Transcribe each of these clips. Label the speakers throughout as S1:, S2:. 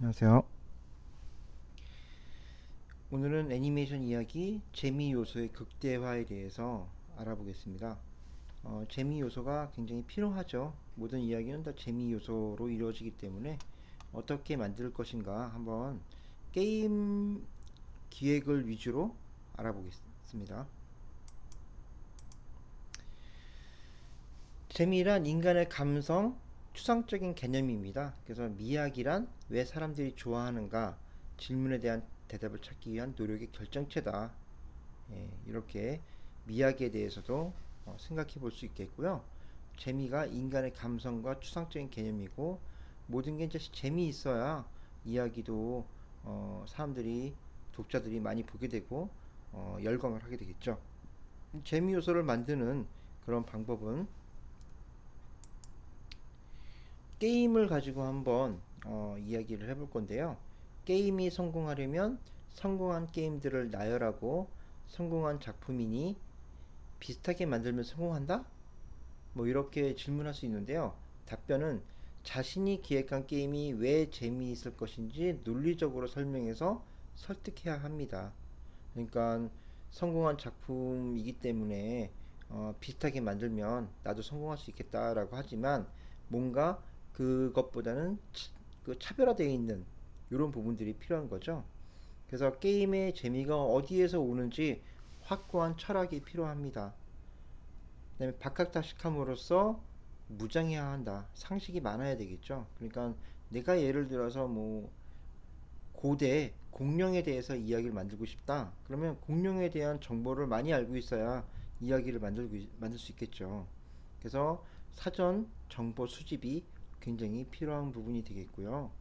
S1: 안녕하세요.
S2: 오늘은 애니메이션 이야기 재미 요소의 극대화에 대해서 알아보겠습니다. 재미 요소가 굉장히 필요하죠. 모든 이야기는 다 재미 요소로 이루어지기 때문에 어떻게 만들 것인가 한번 게임 기획을 위주로 알아보겠습니다. 재미란 인간의 감성, 추상적인 개념입니다. 그래서 미학이란 왜 사람들이 좋아하는가 질문에 대한 대답을 찾기 위한 노력의 결정체다. 이렇게 미학에 대해서도 생각해 볼 수 있겠고요. 재미가 인간의 감성과 추상적인 개념이고 모든 게 이제 재미있어야 이야기도 사람들이 독자들이 많이 보게 되고 열광을 하게 되겠죠. 재미 요소를 만드는 그런 방법은 게임을 가지고 한번 이야기를 해볼 건데요. 게임이 성공하려면 성공한 게임들을 나열하고 성공한 작품이니 비슷하게 만들면 성공한다? 뭐 이렇게 질문할 수 있는데요. 답변은 자신이 기획한 게임이 왜 재미있을 것인지 논리적으로 설명해서 설득해야 합니다. 그러니까 성공한 작품이기 때문에 비슷하게 만들면 나도 성공할 수 있겠다라고 하지만 뭔가 그것보다는 그 차별화되어 있는 이런 부분들이 필요한 거죠. 그래서 게임의 재미가 어디에서 오는지 확고한 철학이 필요합니다. 그다음에 박학다식함으로써 무장해야 한다. 상식이 많아야 되겠죠. 그러니까 내가 예를 들어서 뭐 고대 공룡에 대해서 이야기를 만들고 싶다. 그러면 공룡에 대한 정보를 많이 알고 있어야 이야기를 만들 수 있겠죠. 그래서 사전 정보 수집이 굉장히 필요한 부분이 되겠고요.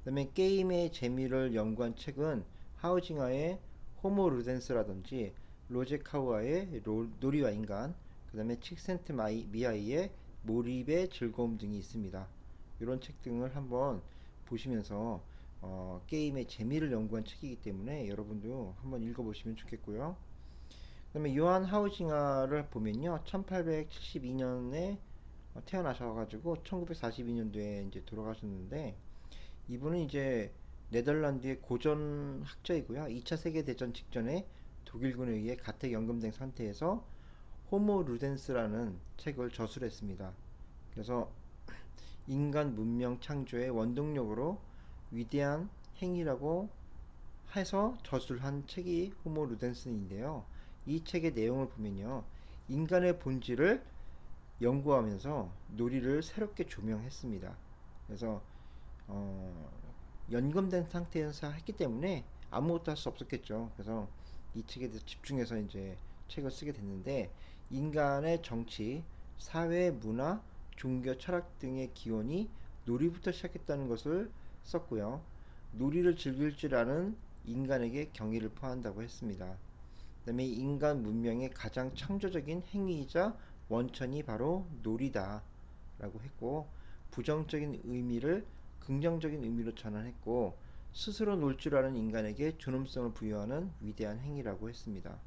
S2: 그다음에 게임의 재미를 연구한 책은 하우징어의 호모 루덴스라든지 로제 카우아의 놀이와 인간, 그다음에 칙센트 미아이의 몰입의 즐거움 등이 있습니다. 이런 책 등을 한번 보시면서 게임의 재미를 연구한 책이기 때문에 여러분도 한번 읽어보시면 좋겠고요. 그다음에 요한 하우징어를 보면요, 1872년에 태어나셔가지고 1942년도에 이제 돌아가셨는데 이분은 이제 네덜란드의 고전 학자이고요. 2차 세계대전 직전에 독일군에 의해 가택 연금된 상태에서 호모 루덴스라는 책을 저술했습니다. 그래서 인간 문명 창조의 원동력으로 위대한 행위라고 해서 저술한 책이 호모 루덴스인데요. 이 책의 내용을 보면요. 인간의 본질을 연구하면서 놀이를 새롭게 조명했습니다. 그래서 어, 연금된 상태에서 했기 때문에 아무것도 할 수 없었겠죠. 그래서 이 책에 대해서 집중해서 이제 책을 쓰게 됐는데 인간의 정치, 사회, 문화, 종교, 철학 등의 기원이 놀이부터 시작했다는 것을 썼고요. 놀이를 즐길 줄 아는 인간에게 경의를 표한다고 했습니다. 그다음에 인간 문명의 가장 창조적인 행위이자 원천이 바로 놀이다라고 했고 부정적인 의미를 긍정적인 의미로 전환했고 스스로 놀 줄 아는 인간에게 존엄성을 부여하는 위대한 행위라고 했습니다.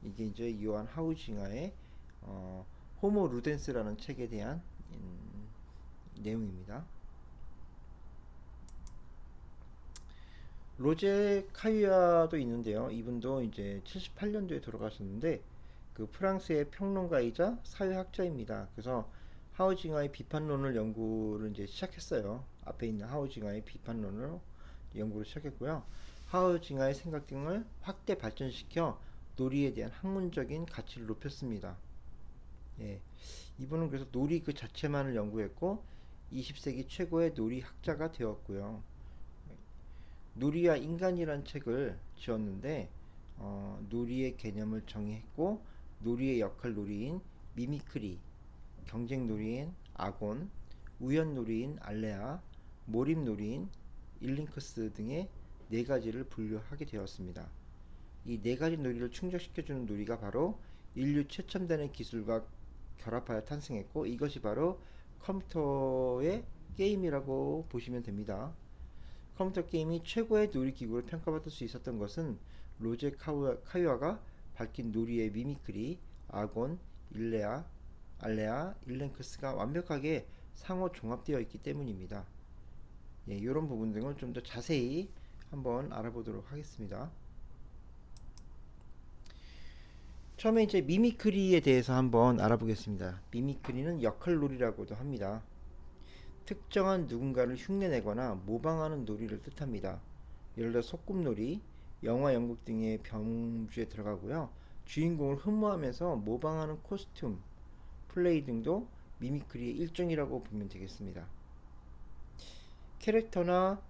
S2: 이게 이제 요한 하우징어의 어, 호모 루덴스라는 책에 대한 내용입니다. 로제 카이아도 있는데요. 이분도 이제 78년도에 돌아가셨는데 그 프랑스의 평론가이자 사회학자입니다. 그래서 하우징어의 비판론을 연구를 이제 시작했어요. 앞에 있는 하우징어의 비판론으로 연구를 시작했고요. 하우징어의 생각 등을 확대 발전시켜 놀이에 대한 학문적인 가치를 높였습니다. 예, 이분은 그래서 놀이 그 자체만을 연구했고 20세기 최고의 놀이 학자가 되었고요. 누리와 인간이란 책을 지었는데 누리의 개념을 정의했고 누리의 역할 놀이인 미미크리, 경쟁 놀이인 아곤, 우연 놀이인 알레아, 몰입 놀이인 일링크스 등의 네 가지를 분류하게 되었습니다. 이 네 가지 놀이를 충족시켜주는 놀이가 바로 인류 최첨단의 기술과 결합하여 탄생했고 이것이 바로 컴퓨터의 게임이라고 보시면 됩니다. 컴퓨터 게임이 최고의 놀이기구로 평가받을 수 있었던 것은 로제 카유아가 밝힌 놀이의 미미크리, 아곤, 일레아, 알레아, 일랭크스가 완벽하게 상호 종합되어 있기 때문입니다. 예, 이런 부분 등을 좀 더 자세히 한번 알아보도록 하겠습니다. 처음에 이제 미미크리에 대해서 한번 알아보겠습니다. 미미크리는 역할놀이라고도 합니다. 특정한 누군가를 흉내내거나 모방하는 놀이를 뜻합니다. 예를 들어 소꿉놀이, 영화, 연극 등의 병주에 들어가고요. 주인공을 흠모하면서 모방하는 코스튬, 플레이 등도 미미크리의 일종이라고 보면 되겠습니다. 캐릭터나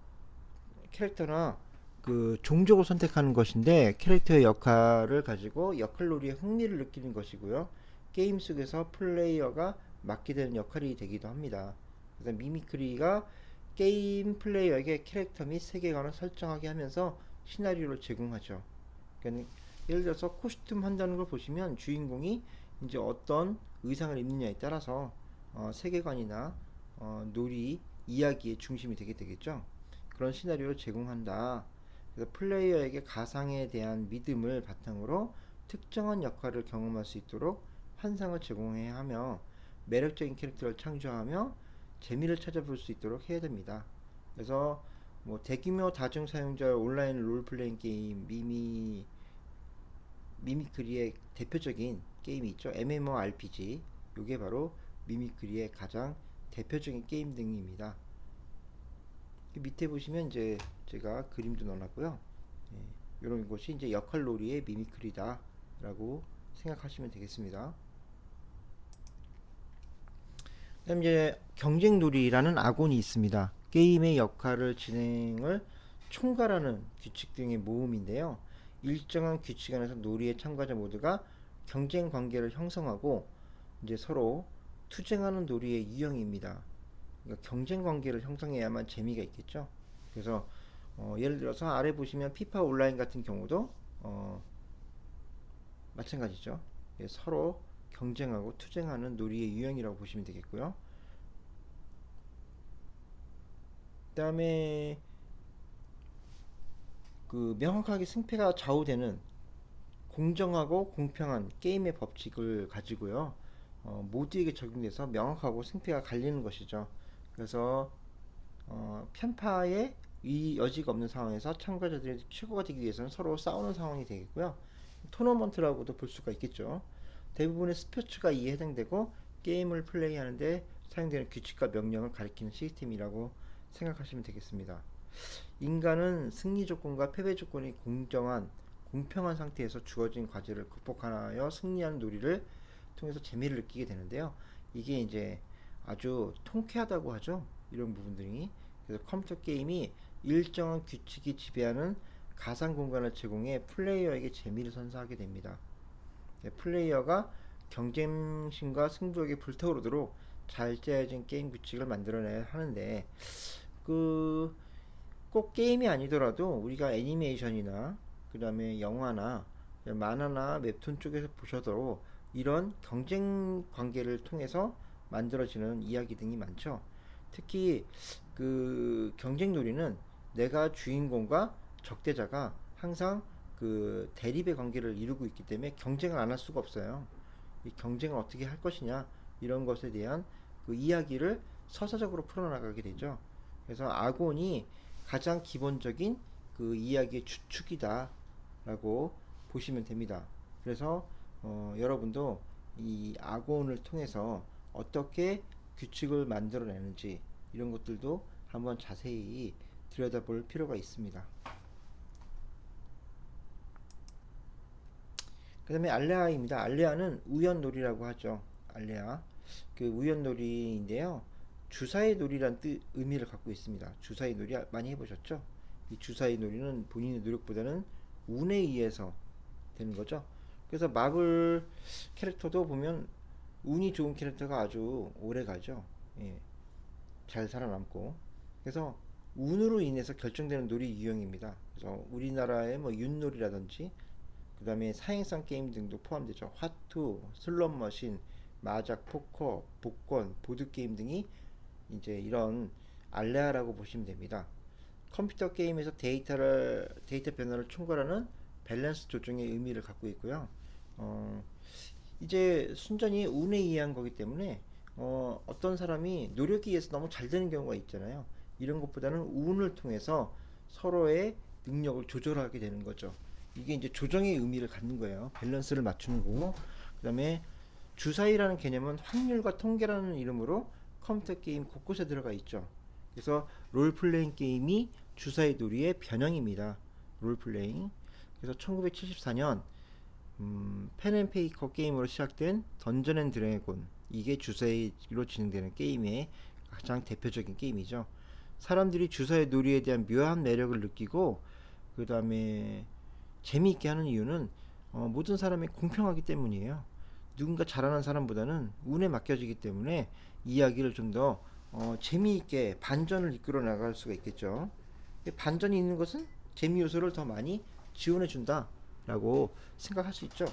S2: 캐릭터나 그 종족을 선택하는 것인데 캐릭터의 역할을 가지고 역할놀이에 흥미를 느끼는 것이고요. 게임 속에서 플레이어가 맡게 되는 역할이 되기도 합니다. 그래서 미미크리가 게임 플레이어에게 캐릭터 및 세계관을 설정하게 하면서 시나리오를 제공하죠. 그러니까 예를 들어서 코스튬 한다는 걸 보시면 주인공이 이제 어떤 의상을 입느냐에 따라서 세계관이나 놀이, 이야기의 중심이 되게 되겠죠. 그런 시나리오를 제공한다. 그래서 플레이어에게 가상에 대한 믿음을 바탕으로 특정한 역할을 경험할 수 있도록 환상을 제공해야 하며 매력적인 캐릭터를 창조하며 재미를 찾아볼 수 있도록 해야 됩니다. 그래서 뭐 대규모 다중 사용자 온라인 롤플레잉 게임 미미크리의 대표적인 게임이 있죠. MMORPG. 이게 바로 미미크리의 가장 대표적인 게임 등입니다. 밑에 보시면 이제 제가 그림도 넣어놨고요. 예, 이런 것이 이제 역할놀이의 미미크리다라고 생각하시면 되겠습니다. 그다음 이제 경쟁놀이라는 악원이 있습니다. 게임의 역할을 진행을 총괄하는 규칙 등의 모음인데요. 일정한 규칙 안에서 놀이의 참가자 모두가 경쟁 관계를 형성하고 이제 서로 투쟁하는 놀이의 유형입니다. 그러니까 경쟁 관계를 형성해야만 재미가 있겠죠. 그래서 예를 들어서 아래 보시면 피파 온라인 같은 경우도 마찬가지죠. 예, 서로 경쟁하고 투쟁하는 놀이의 유형이라고 보시면 되겠고요. 그다음에 그 명확하게 승패가 좌우되는 공정하고 공평한 게임의 법칙을 가지고요. 모두에게 적용돼서 명확하고 승패가 갈리는 것이죠. 그래서 편파의 이 여지가 없는 상황에서 참가자들이 최고가 되기 위해서는 서로 싸우는 상황이 되겠고요. 토너먼트라고도 볼 수가 있겠죠. 대부분의 스포츠가 이에 해당되고 게임을 플레이하는데 사용되는 규칙과 명령을 가리키는 시스템이라고 생각하시면 되겠습니다. 인간은 승리 조건과 패배 조건이 공정한 공평한 상태에서 주어진 과제를 극복하여 승리하는 놀이를 통해서 재미를 느끼게 되는데요. 이게 이제 아주 통쾌하다고 하죠. 이런 부분들이. 그래서 컴퓨터 게임이 일정한 규칙이 지배하는 가상 공간을 제공해 플레이어에게 재미를 선사하게 됩니다. 플레이어가 경쟁심과 승부욕에 불타오르도록 잘 짜여진 게임 규칙을 만들어내야 하는데 그 꼭 게임이 아니더라도 우리가 애니메이션이나 그 다음에 영화나 만화나 웹툰 쪽에서 보셔도 이런 경쟁 관계를 통해서 만들어지는 이야기 등이 많죠. 특히 그 경쟁놀이는 내가 주인공과 적대자가 항상 그 대립의 관계를 이루고 있기 때문에 경쟁을 안 할 수가 없어요. 이 경쟁을 어떻게 할 것이냐 이런 것에 대한 그 이야기를 서사적으로 풀어나가게 되죠. 그래서 아곤이 가장 기본적인 그 이야기의 주축이다라고 보시면 됩니다. 그래서 여러분도 이 아곤을 통해서 어떻게 규칙을 만들어내는지 이런 것들도 한번 자세히 들여다볼 필요가 있습니다. 그 다음에 알레아입니다. 알레아는 우연놀이라고 하죠. 알레아. 그 우연놀이인데요. 주사위 놀이란 의미를 갖고 있습니다. 주사위 놀이 많이 해보셨죠? 이 주사위 놀이는 본인의 노력보다는 운에 의해서 되는 거죠. 그래서 마블 캐릭터도 보면 운이 좋은 캐릭터가 아주 오래 가죠. 예, 잘 살아남고. 그래서 운으로 인해서 결정되는 놀이 유형입니다. 그래서 우리나라의 뭐 윷놀이라든지 그 다음에 사행성 게임 등도 포함되죠. 화투, 슬롯머신, 마작, 포커, 복권, 보드게임 등이 이제 이런 알레아라고 보시면 됩니다. 컴퓨터 게임에서 데이터 변화를 총괄하는 밸런스 조정의 의미를 갖고 있고요. 이제 순전히 운에 의한 거기 때문에 어떤 사람이 노력에 의해서 너무 잘 되는 경우가 있잖아요. 이런 것보다는 운을 통해서 서로의 능력을 조절하게 되는 거죠. 이게 이제 조정의 의미를 갖는 거예요. 밸런스를 맞추는 거고. 그다음에 주사위라는 개념은 확률과 통계라는 이름으로 컴퓨터 게임 곳곳에 들어가 있죠. 그래서 롤플레잉 게임이 주사위 놀이의 변형입니다. 롤플레잉. 그래서 1974년 펜앤페이커 게임으로 시작된 던전 앤 드래곤, 이게 주사위로 진행되는 게임의 가장 대표적인 게임이죠. 사람들이 주사위 놀이에 대한 묘한 매력을 느끼고 그 다음에 재미있게 하는 이유는 모든 사람이 공평하기 때문이에요. 누군가 잘하는 사람보다는 운에 맡겨지기 때문에 이야기를 좀 더 재미있게 반전을 이끌어 나갈 수가 있겠죠. 반전이 있는 것은 재미 요소를 더 많이 지원해 준다라고 생각할 수 있죠.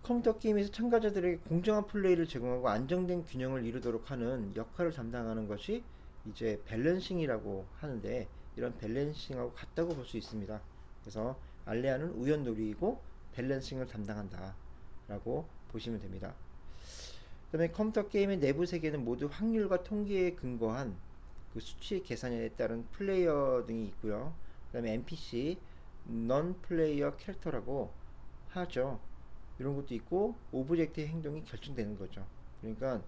S2: 컴퓨터 게임에서 참가자들에게 공정한 플레이를 제공하고 안정된 균형을 이루도록 하는 역할을 담당하는 것이 이제 밸런싱이라고 하는데, 이런 밸런싱하고 같다고 볼 수 있습니다. 그래서 알레아는 우연놀이이고 밸런싱을 담당한다 라고 보시면 됩니다. 그 다음에 컴퓨터 게임의 내부 세계는 모두 확률과 통계에 근거한 그 수치 계산에 따른 플레이어 등이 있고요. 그 다음에 NPC, 넌 플레이어 캐릭터라고 하죠. 이런 것도 있고 오브젝트의 행동이 결정되는 거죠. 그러니까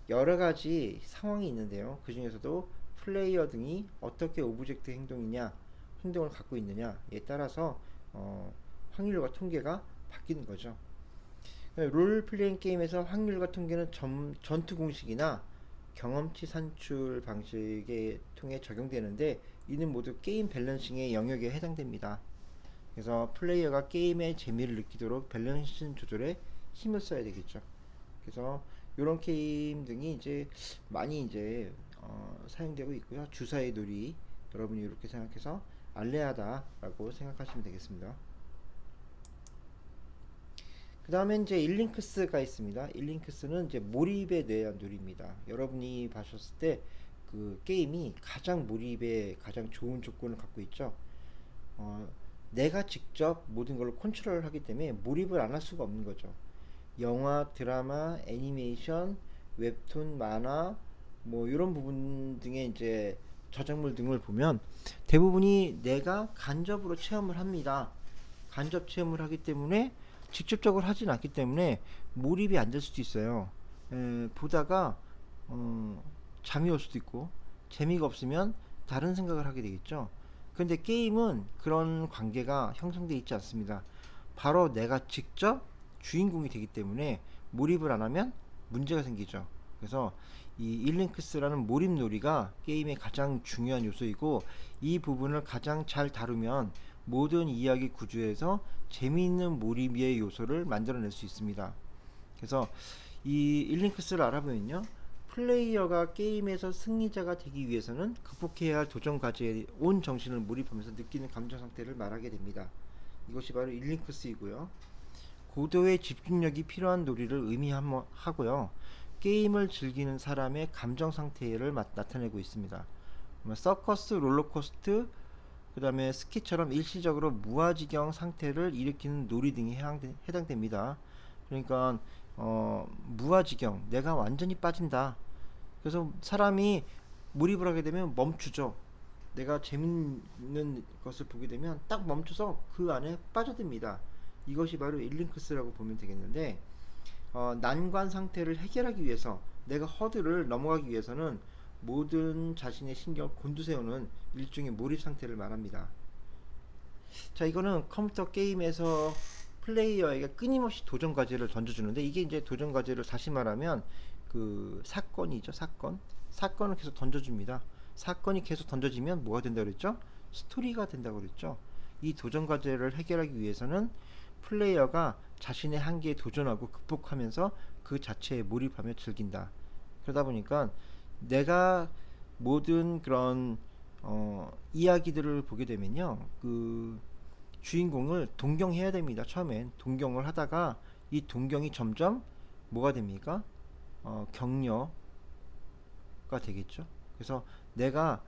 S2: 여러 가지 상황이 있는데요. 그 중에서도 플레이어 등이 어떻게 오브젝트 행동을 갖고 있느냐에 따라서 확률과 통계가 바뀌는 거죠. 롤플레잉 게임에서 확률과 통계는 전투 공식이나 경험치 산출 방식에 통해 적용되는데, 이는 모두 게임 밸런싱의 영역에 해당됩니다. 그래서 플레이어가 게임의 재미를 느끼도록 밸런스 조절에 힘을 써야 되겠죠. 그래서 이런 게임 등이 이제 많이 이제 사용되고 있고요. 주사위 놀이, 여러분이 이렇게 생각해서 알레하다라고 생각하시면 되겠습니다. 그 다음에 이제 일링크스가 있습니다. 일링크스는 이제 몰입에 대한 놀이입니다. 여러분이 보셨을 때 그 게임이 가장 몰입에 가장 좋은 조건을 갖고 있죠. 내가 직접 모든 걸 컨트롤하기 때문에 몰입을 안 할 수가 없는 거죠. 영화, 드라마, 애니메이션, 웹툰, 만화, 뭐 이런 부분 등의 이제 저작물 등을 보면 대부분이 내가 간접으로 체험을 합니다. 간접 체험을 하기 때문에 직접적으로 하진 않기 때문에 몰입이 안 될 수도 있어요. 보다가 잠이 올 수도 있고 재미가 없으면 다른 생각을 하게 되겠죠. 근데 게임은 그런 관계가 형성되어 있지 않습니다. 바로 내가 직접 주인공이 되기 때문에 몰입을 안 하면 문제가 생기죠. 그래서 이 일링크스라는 몰입놀이가 게임의 가장 중요한 요소이고, 이 부분을 가장 잘 다루면 모든 이야기 구조에서 재미있는 몰입의 요소를 만들어낼 수 있습니다. 그래서 이 일링크스를 알아보면요, 플레이어가 게임에서 승리자가 되기 위해서는 극복해야 할 도전 과제에 온 정신을 몰입하면서 느끼는 감정 상태를 말하게 됩니다. 이것이 바로 일링크스이고요. 고도의 집중력이 필요한 놀이를 의미하고요. 게임을 즐기는 사람의 감정 상태를 나타내고 있습니다. 서커스, 롤러코스터, 그 다음에 스키처럼 일시적으로 무아지경 상태를 일으키는 놀이 등이 해당됩니다. 그러니까 무아지경, 내가 완전히 빠진다. 그래서 사람이 몰입을 하게 되면 멈추죠. 내가 재밌는 것을 보게 되면 딱 멈춰서 그 안에 빠져듭니다. 이것이 바로 일링크스라고 보면 되겠는데, 난관 상태를 해결하기 위해서, 내가 허들을 넘어가기 위해서는 모든 자신의 신경을 곤두세우는 일종의 몰입 상태를 말합니다. 자, 이거는 컴퓨터 게임에서 플레이어에게 끊임없이 도전 과제를 던져주는데, 이게 이제 도전 과제를 다시 말하면 그 사건이죠. 사건을 계속 던져줍니다. 사건이 계속 던져지면 뭐가 된다고 그랬죠? 스토리가 된다고 그랬죠. 이 도전 과제를 해결하기 위해서는 플레이어가 자신의 한계에 도전하고 극복하면서 그 자체에 몰입하며 즐긴다. 그러다 보니까 내가 모든 그런 이야기들을 보게 되면요, 그 주인공을 동경해야 됩니다. 처음엔 동경을 하다가 이 동경이 점점 뭐가 됩니까? 격려가 되겠죠. 그래서 내가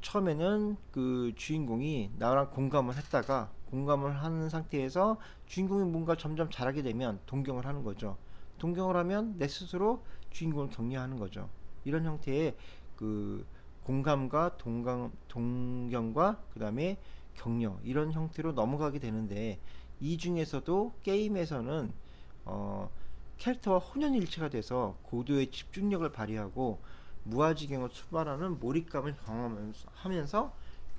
S2: 처음에는 그 주인공이 나랑 공감을 했다가, 공감을 하는 상태에서 주인공이 뭔가 점점 잘하게 되면 동경을 하는 거죠. 동경을 하면 내 스스로 주인공을 격려하는 거죠. 이런 형태의 그 공감과 동경과 그 다음에 격려 이런 형태로 넘어가게 되는데, 이 중에서도 게임에서는 캐릭터와 혼연일체가 돼서 고도의 집중력을 발휘하고 무아지경을 초발하는 몰입감을 경험하면서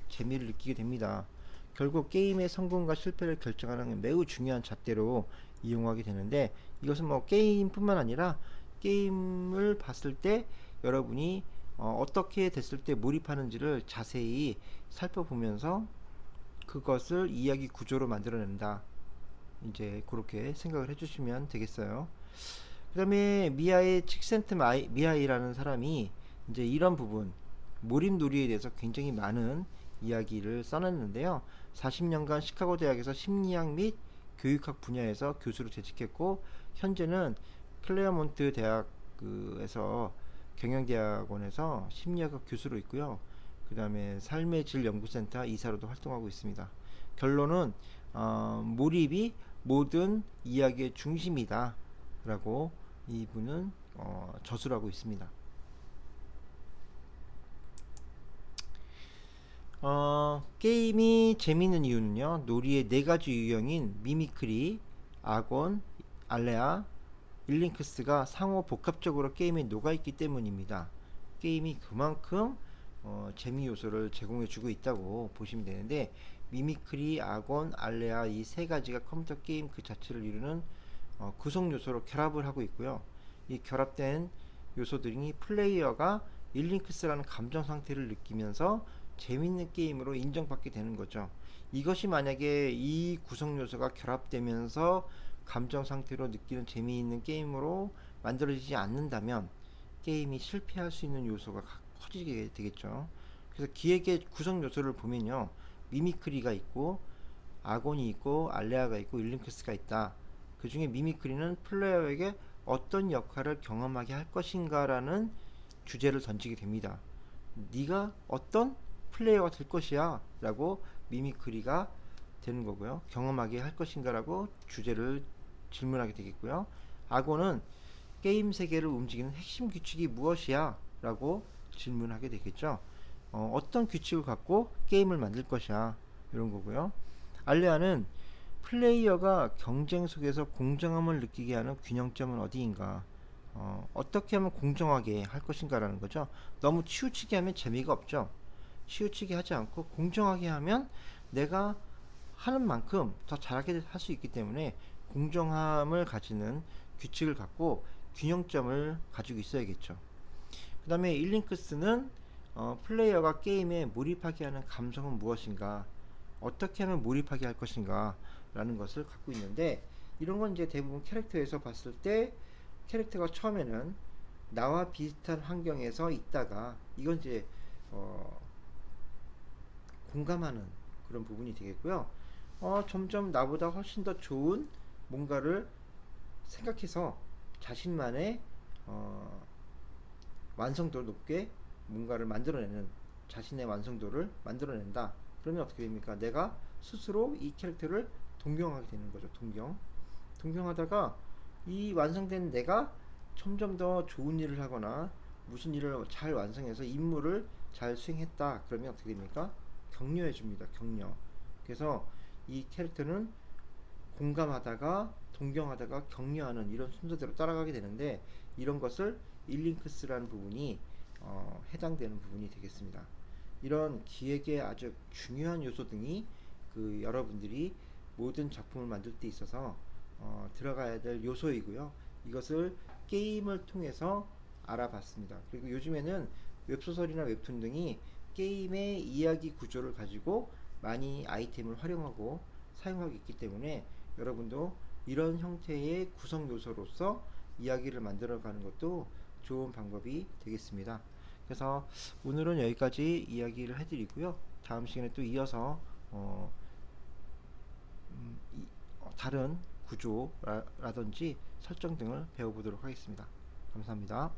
S2: 재미를 느끼게 됩니다. 결국 게임의 성공과 실패를 결정하는 매우 중요한 잣대로 이용하게 되는데, 이것은 뭐 게임뿐만 아니라 게임을 봤을 때 여러분이 어떻게 됐을 때 몰입하는지를 자세히 살펴보면서 그것을 이야기 구조로 만들어낸다. 이제 그렇게 생각을 해주시면 되겠어요. 그 다음에 미아의 칙센트 미아이라는 사람이 이제 이런 부분, 몰입놀이에 대해서 굉장히 많은 이야기를 써놨는데요. 40년간 시카고 대학에서 심리학 및 교육학 분야에서 교수로 재직했고, 현재는 클레어몬트 대학에서 경영대학원에서 심리학과 교수로 있고요. 그 다음에 삶의 질 연구센터 이사로도 활동하고 있습니다. 결론은 몰입이 모든 이야기의 중심이다 라고 이분은 저술하고 있습니다. 게임이 재밌는 이유는요, 놀이의 네 가지 유형인 미미크리, 악원, 알레아, 일링크스가 상호 복합적으로 게임에 녹아있기 때문입니다. 게임이 그만큼 재미 요소를 제공해주고 있다고 보시면 되는데, 미미크리, 악원, 알레아 이 세 가지가 컴퓨터 게임 그 자체를 이루는 구성 요소로 결합을 하고 있고요. 이 결합된 요소들이 플레이어가 일링크스라는 감정 상태를 느끼면서 재밌는 게임으로 인정받게 되는 거죠. 이것이 만약에 이 구성 요소가 결합되면서 감정 상태로 느끼는 재미있는 게임으로 만들어지지 않는다면 게임이 실패할 수 있는 요소가 커지게 되겠죠. 그래서 기획의 구성 요소를 보면요, 미미크리가 있고 아곤이 있고 알레아가 있고 일링크스가 있다. 그 중에 미미크리는 플레이어에게 어떤 역할을 경험하게 할 것인가라는 주제를 던지게 됩니다. 네가 어떤 플레이어가 될 것이야 라고 미미크리가 되는 거고요. 경험하게 할 것인가 라고 주제를 질문하게 되겠고요. 악어는 게임 세계를 움직이는 핵심 규칙이 무엇이야 라고 질문하게 되겠죠. 어떤 규칙을 갖고 게임을 만들 것이야 이런 거고요. 알레아는 플레이어가 경쟁 속에서 공정함을 느끼게 하는 균형점은 어디인가, 어떻게 하면 공정하게 할 것인가라는 거죠. 너무 치우치게 하면 재미가 없죠. 치우치게 하지 않고 공정하게 하면 내가 하는 만큼 더 잘하게 할 수 있기 때문에 공정함을 가지는 규칙을 갖고 균형점을 가지고 있어야겠죠. 그 다음에 일링크스는 플레이어가 게임에 몰입하게 하는 감성은 무엇인가, 어떻게 하면 몰입하게 할 것인가 라는 것을 갖고 있는데, 이런 건 이제 대부분 캐릭터에서 봤을 때 캐릭터가 처음에는 나와 비슷한 환경에서 있다가 이건 이제 공감하는 그런 부분이 되겠고요. 점점 나보다 훨씬 더 좋은 뭔가를 생각해서 자신만의 완성도를 높게 뭔가를 만들어내는, 자신의 완성도를 만들어낸다. 그러면 어떻게 됩니까? 내가 스스로 이 캐릭터를 동경하게 되는 거죠. 동경하다가 이 완성된 내가 점점 더 좋은 일을 하거나 무슨 일을 잘 완성해서 임무를 잘 수행했다. 그러면 어떻게 됩니까? 격려해 줍니다. 격려. 그래서 이 캐릭터는 공감하다가 동경하다가 격려하는 이런 순서대로 따라가게 되는데, 이런 것을 일링크스라는 부분이 해당되는 부분이 되겠습니다. 이런 기획의 아주 중요한 요소 등이 그 여러분들이 모든 작품을 만들 때 있어서 들어가야 될 요소이고요. 이것을 게임을 통해서 알아봤습니다. 그리고 요즘에는 웹소설이나 웹툰 등이 게임의 이야기 구조를 가지고 많이 아이템을 활용하고 사용하고 있기 때문에 여러분도 이런 형태의 구성 요소로서 이야기를 만들어가는 것도 좋은 방법이 되겠습니다. 그래서 오늘은 여기까지 이야기를 해드리고요. 다음 시간에 또 이어서 다른 구조라든지 설정 등을 배워보도록 하겠습니다. 감사합니다.